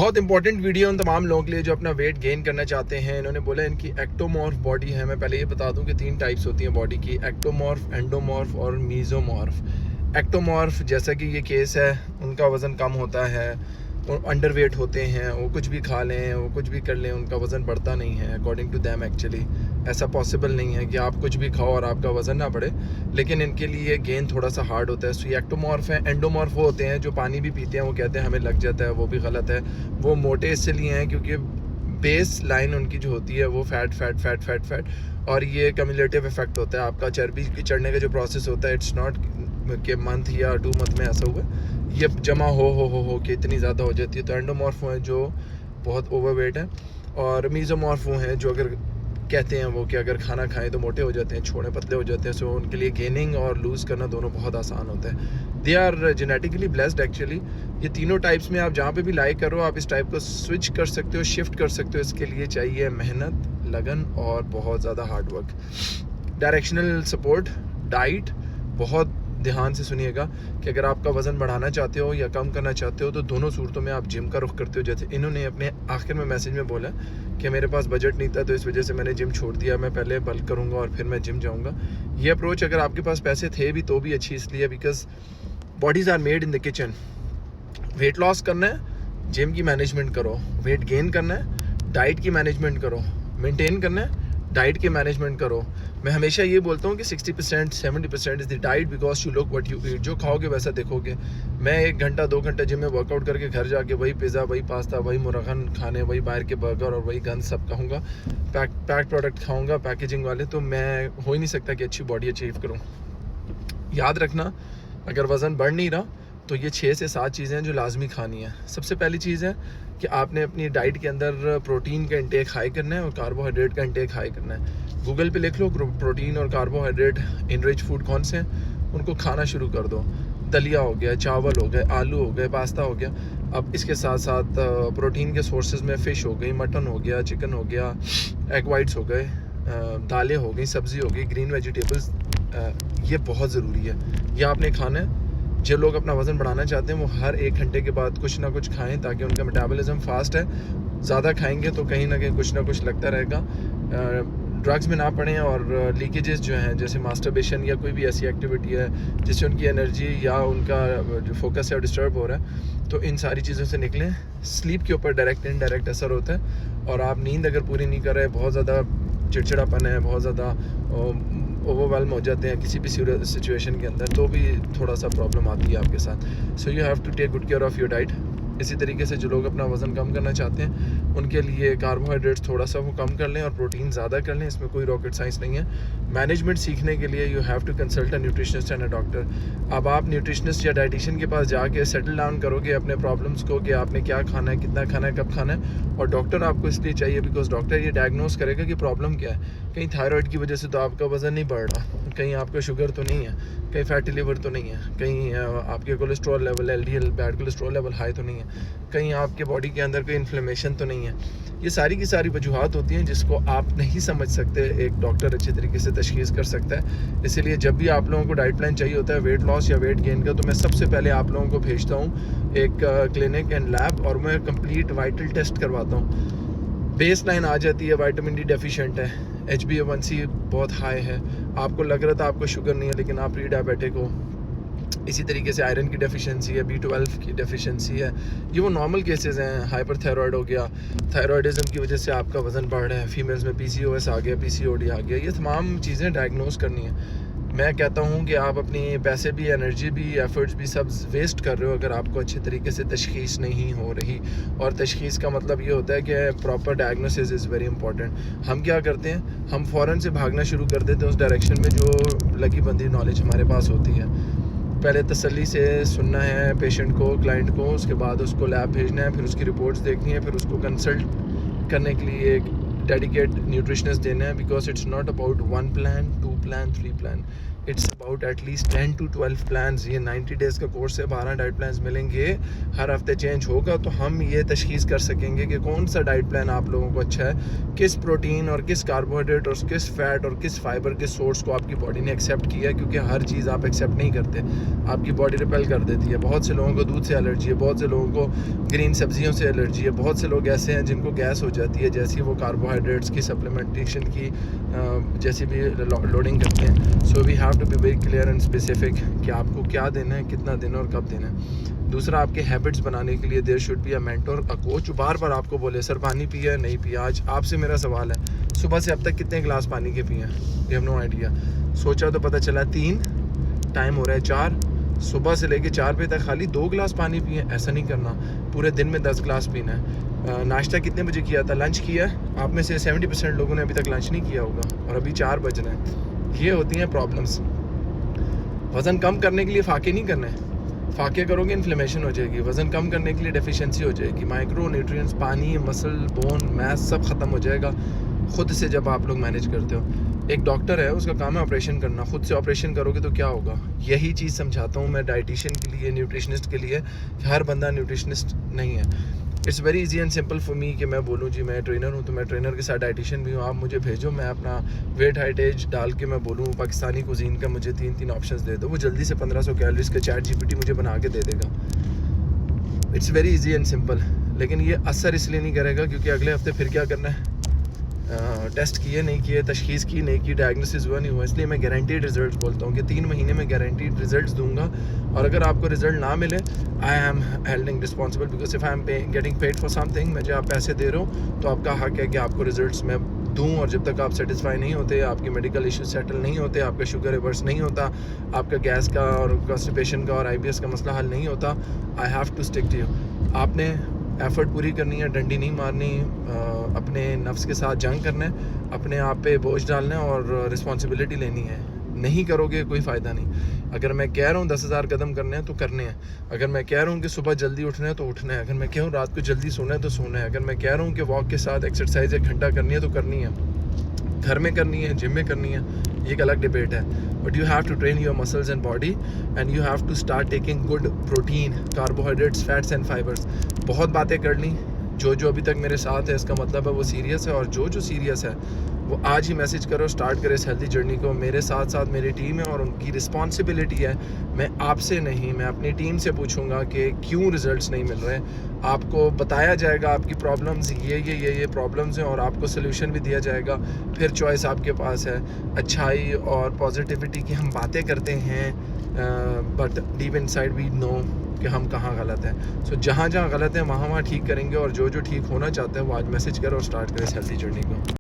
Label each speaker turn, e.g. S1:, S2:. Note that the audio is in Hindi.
S1: बहुत इंपॉर्टेंट वीडियो उन तमाम लोगों के लिए जो अपना वेट गेन करना चाहते हैं। इन्होंने बोला इनकी एक्टोमॉर्फ बॉडी है। मैं पहले ये बता दूं कि 3 टाइप्स होती हैं बॉडी की, एक्टोमॉर्फ, एंडोमॉर्फ और मीज़ोमॉर्फ। एक्टोमॉर्फ जैसा कि ये केस है, उनका वज़न कम होता है, वो अंडर वेट होते हैं, वो कुछ भी खा लें, वो कुछ भी कर लें, उनका वज़न बढ़ता नहीं है अकॉर्डिंग टू दैम। एक्चुअली ऐसा पॉसिबल नहीं है कि आप कुछ भी खाओ और आपका वज़न ना बढ़े, लेकिन इनके लिए गेन थोड़ा सा हार्ड होता है। सो ये एक्टोमॉर्फ है। एंडोमॉर्फ वो होते हैं जो पानी भी पीते हैं, वो कहते हैं हमें लग जाता है, वो भी गलत है। वो मोटे इसलिए हैं क्योंकि बेस लाइन उनकी जो होती है वो fat fat fat fat fat, और ये कम्युलेटिव इफेक्ट होता है। आपका चर्बी की चढ़ने का जो प्रोसेस होता है, इट्स नॉट कि मंथ या 2 मंथ में ऐसा हुआ, ये जमा हो के इतनी ज़्यादा हो जाती है। तो एंडोमॉर्फ हैं जो बहुत ओवरवेट है, और मीज़ोमॉर्फ हैं जो अगर कहते हैं वो कि अगर खाना खाएं तो मोटे हो जाते हैं, छोड़े पतले हो जाते हैं। सो उनके लिए गेनिंग और लूज़ करना दोनों बहुत आसान होता है। They are genetically blessed actually. ये तीनों टाइप्स में आप जहाँ पे भी लाइक करो, आप इस टाइप को स्विच कर सकते हो, शिफ्ट कर सकते हो। इसके लिए चाहिए मेहनत, लगन और बहुत ज़्यादा hard work, directional support, diet. बहुत ध्यान से सुनिएगा कि अगर आपका वज़न बढ़ाना चाहते हो या कम करना चाहते हो तो दोनों सूरतों में आप जिम का रुख करते हो। जैसे इन्होंने अपने आखिर में मैसेज में बोला कि मेरे पास बजट नहीं था तो इस वजह से मैंने जिम छोड़ दिया, मैं पहले बल्क करूँगा और फिर मैं जिम जाऊँगा। ये अप्रोच अगर आपके पास पैसे थे भी तो भी अच्छी, इसलिए because bodies are made in the kitchen. Weight loss करना है, जिम की मैनेजमेंट करो। वेट गेन करना है, डाइट की मैनेजमेंट करो। मेंटेन करना है, डाइट के मैनेजमेंट करो। मैं हमेशा ये बोलता हूँ कि 60% 70% is the diet, because you look what you eat. जो खाओगे वैसा देखोगे। मैं 1 घंटा 2 घंटा जिम में वर्कआउट करके घर जाके वही पिज़्ज़ा, वही पास्ता, वही मुर्गन खाने, वही बाहर के बर्गर और वही गंद सब खाऊंगा, पैक प्रोडक्ट खाऊंगा, पैकेजिंग वाले, तो मैं हो ही नहीं सकता कि अच्छी बॉडी अचीव करूँ। याद रखना, अगर वज़न बढ़ नहीं रहा तो ये 6 से 7 चीज़ें हैं जो लाजमी खानी है। सबसे पहली चीज़ है कि आपने अपनी डाइट के अंदर प्रोटीन का इंटेक हाई करना है और कार्बोहाइड्रेट का इंटेक हाई करना है। गूगल पे लिख लो प्रोटीन और कार्बोहाइड्रेट इनरिच फूड कौन से हैं, उनको खाना शुरू कर दो। दलिया हो गया, चावल हो गए, आलू हो गए, पास्ता हो गया। अब इसके साथ साथ प्रोटीन के सोर्सेज में फ़िश हो गई, मटन हो गया, चिकन हो गया, एग वाइट्स हो गए, दालें हो गई, सब्ज़ी हो गई, ग्रीन वेजिटेबल्स। ये बहुत ज़रूरी है, ये आपने खाना है। जो लोग अपना वज़न बढ़ाना चाहते हैं वो हर 1 घंटे के बाद कुछ ना कुछ खाएं, ताकि उनका मेटाबॉलिज्म फास्ट है। ज़्यादा खाएंगे तो कहीं ना कहीं कुछ ना कुछ लगता रहेगा, ड्रग्स में ना पड़ें। और लीकेजेस जो हैं, जैसे मास्टरबेशन या कोई भी ऐसी एक्टिविटी है जिससे उनकी एनर्जी या उनका जो फोकस है वो डिस्टर्ब हो रहा है, तो इन सारी चीज़ों से निकलें। स्लीप के ऊपर डायरेक्ट इनडायरेक्ट असर होता है, और आप नींद अगर पूरी नहीं कर रहे, बहुत ज़्यादा चिड़चिड़ापन है, बहुत ज़्यादा ओवरवेलम हो जाते हैं किसी भी सिचुएशन के अंदर, तो भी थोड़ा सा प्रॉब्लम आती है आपके साथ। So you have to take good care of your diet. इसी तरीके से जो लोग अपना वज़न कम करना चाहते हैं उनके लिए कार्बोहाइड्रेट्स थोड़ा सा वो कम कर लें और प्रोटीन ज़्यादा कर लें। इसमें कोई रॉकेट साइंस नहीं है। मैनेजमेंट सीखने के लिए you have to consult a nutritionist and a doctor. अब आप न्यूट्रिशनिस्ट या डाइटिशियन के पास जाके सेटल डाउन करोगे अपने प्रॉब्लम्स को कि आपने क्या खाना है, कितना खाना है, कब खाना है। और डॉक्टर आपको इसलिए चाहिए बिकॉज डॉक्टर ये डायग्नोस करेगा कि प्रॉब्लम क्या है। कहीं थायराइड की वजह से तो आपका वज़न नहीं बढ़ रहा, कहीं आपका शुगर तो नहीं है, कहीं फैटी लिवर तो नहीं है, कहीं आपके cholesterol level, LDL bad cholesterol level high तो नहीं है, कहीं आपके बॉडी के अंदर कोई इन्फ्लेमेशन तो नहीं है। ये सारी की सारी वजूहात होती हैं जिसको आप नहीं समझ सकते, एक डॉक्टर अच्छे तरीके से तशखीस कर सकता है। इसीलिए जब भी आप लोगों को डाइट प्लान चाहिए होता है वेट लॉस या वेट गेन का, तो मैं सबसे पहले आप लोगों को भेजता हूँ एक क्लिनिक एंड लैब, और मैं कंप्लीट वाइटल टेस्ट करवाता हूँ। बेस लाइन आ जाती है, विटामिन डी डेफिशिएंट है, HbA1c बहुत हाई है, आपको लग रहा था आपको शुगर नहीं है लेकिन आप प्री डायबिटिक हो। इसी तरीके से आयरन की डेफिशिएंसी है, B12 की डेफिशिएंसी है। ये वो नॉर्मल केसेस हैं। हाइपरथायरॉयड हो गया, थायरॉयडिज्म की वजह से आपका वज़न बढ़ रहा है, फीमेल्स में PCOS आ गया, PCOD आ गया। ये तमाम चीज़ें डायग्नोस करनी है। मैं कहता हूँ कि आप अपनी पैसे भी, एनर्जी भी, एफर्ट्स भी सब वेस्ट कर रहे हो अगर आपको अच्छे तरीके से तशखीस नहीं हो रही। और तशखीस का मतलब ये होता है कि proper diagnosis is very important. हम क्या करते हैं, हम फ़ौरन से भागना शुरू कर देते हैं उस डायरेक्शन में जो लगी बंदी नॉलेज हमारे पास होती है। पहले तसल्ली से सुनना है पेशेंट को, क्लाइंट को, उसके बाद उसको लैब भेजना है, फिर उसकी रिपोर्ट्स देखनी है, फिर उसको कंसल्ट करने के लिए एक डेडिकेट न्यूट्रिशनिस्ट देना है। Because it's not about 1 plan, 2 plan, 3 plan. It's about at least 10 to 12 plans. ये 90 डेज़ का कोर्स है, 12 डाइट प्लान्स मिलेंगे, हर हफ्ते चेंज होगा, तो हम ये तशख़ीस कर सकेंगे कि कौन सा डाइट प्लान आप लोगों को अच्छा है, किस प्रोटीन और किस कार्बोहाइड्रेट और किस फ़ैट और किस फाइबर के सोर्स को आपकी बॉडी ने एक्सेप्ट किया है। क्योंकि हर चीज़ आप एक्सेप्ट नहीं करते, आपकी बॉडी रिपेल कर देती है। बहुत से लोगों को दूध से एलर्जी है, बहुत से लोगों को ग्रीन सब्जियों से एलर्जी है, बहुत से लोग ऐसे हैं जिनको गैस हो जाती है जैसे वो कार्बोहाइड्रेट्स की सप्लीमेंटेशन की जैसी भी लोडिंग करते हैं। So we have to be very clear and specific कि आपको क्या देना है, कितना देना है और कब देना है। दूसरा, आपके हैबिट्स बनाने के लिए there should be a mentor, a coach, बार बार आपको बोले सर पानी पिया नहीं पिया। आज आपसे मेरा सवाल है, सुबह से अब तक कितने गिलास पानी के पिए हैं? You have no idea. सोचा तो पता चला 3, टाइम हो रहा है 4, सुबह से लेके 4 बजे तक खाली 2 गिलास पानी पिए। ऐसा नहीं करना, पूरे दिन में 10 गिलास पीना है। नाश्ता कितने बजे किया था? लंच किया? आप में से 70% लोगों ने अभी तक लंच नहीं किया होगा और अभी 4 बज रहे हैं। ये होती हैं प्रॉब्लम्स। वज़न कम करने के लिए फाके नहीं करने, फाके करोगे इन्फ्लेमेशन हो जाएगी। वज़न कम करने के लिए डेफिशिएंसी हो जाएगी, माइक्रो न्यूट्रिएंट्स, पानी, मसल, बोन, मैस सब ख़त्म हो जाएगा खुद से जब आप लोग मैनेज करते हो। एक डॉक्टर है, उसका काम है ऑपरेशन करना, खुद से ऑपरेशन करोगे तो क्या होगा? यही चीज़ समझाता हूँ मैं डाइटिशियन के लिए, न्यूट्रिशनिस्ट के लिए, कि हर बंदा न्यूट्रिशनिस्ट नहीं है। It's very easy and simple for me कि मैं बोलूँ जी मैं ट्रेनर हूँ, तो मैं ट्रेनर के साथ डाइटिशियन भी हूँ। आप मुझे भेजो, मैं अपना वेट, हाइट, एज डाल के मैं बोलूँ पाकिस्तानी कुजीन का मुझे 3 ऑप्शंस दे दो, वो जल्दी से 1500 कैलोरीज का चैट जीपीटी मुझे बना के दे देगा। It's very easy and simple. लेकिन ये असर इसलिए नहीं करेगा क्योंकि अगले हफ्ते फिर क्या करना है, टेस्ट किए नहीं किए, तशखीस की नहीं की, डायग्नोसिस हुआ नहीं हुआ। इसलिए मैं गारंटीड रिजल्ट्स बोलता हूँ कि 3 महीने में गारंटीड रिजल्ट्स दूंगा। और अगर आपको रिजल्ट ना मिले, I am हेल्डिंग responsible, because if I am getting paid for something, मुझे आप पैसे दे रहे हो तो आपका हक है कि आपको रिजल्ट्स मैं दूँ। और जब तक आप सेटिस्फाई नहीं होते, आपके मेडिकल इश्यूज सेटल नहीं होते, आपका शुगर रिवर्स नहीं होता, आपका गैस का और कॉन्स्टिपेशन का और IBS का मसला हल नहीं होता, I have to stick to you. आपने एफ़र्ट पूरी करनी है, डंडी नहीं मारनी, अपने नफ्स के साथ जंग करना है, अपने आप पे बोझ डालना है और रिस्पॉन्सिबिलिटी लेनी है। नहीं करोगे कोई फ़ायदा नहीं। अगर मैं कह रहा हूँ 10,000 कदम करने हैं तो करने हैं, अगर मैं कह रहा हूँ कि सुबह जल्दी उठना है तो उठना है, अगर मैं कह रहा हूँ रात को जल्दी सोना है तो सोना है, अगर मैं कह रहा हूँ कि वॉक के साथ एक्सरसाइज 1 घंटा करनी है तो करनी है, घर में करनी है, जिम में करनी है, ये एक अलग डिबेट है। But you have to train your muscles and body and you have to start taking good protein, carbohydrates, fats and fibres. बहुत बातें कर ली, जो अभी तक मेरे साथ है इसका मतलब है वो सीरियस है, और जो सीरियस है वो आज ही मैसेज करो, स्टार्ट करें इस हेल्दी जर्नी को। मेरे साथ साथ मेरी टीम है और उनकी रिस्पॉन्सिबिलिटी है। मैं आपसे नहीं, मैं अपनी टीम से पूछूंगा कि क्यों रिजल्ट्स नहीं मिल रहे। आपको बताया जाएगा आपकी प्रॉब्लम्स ये प्रॉब्लम्स हैं और आपको सोल्यूशन भी दिया जाएगा। फिर चॉइस आपके पास है। अच्छाई और पॉजिटिविटी की हम बातें करते हैं, but deep inside we know कि हम कहाँ गलत हैं। सो जहाँ गलत है वहाँ ठीक करेंगे, और जो ठीक होना चाहते हैं वो आज मैसेज करो और स्टार्ट करें इस हेल्दी जर्नी को।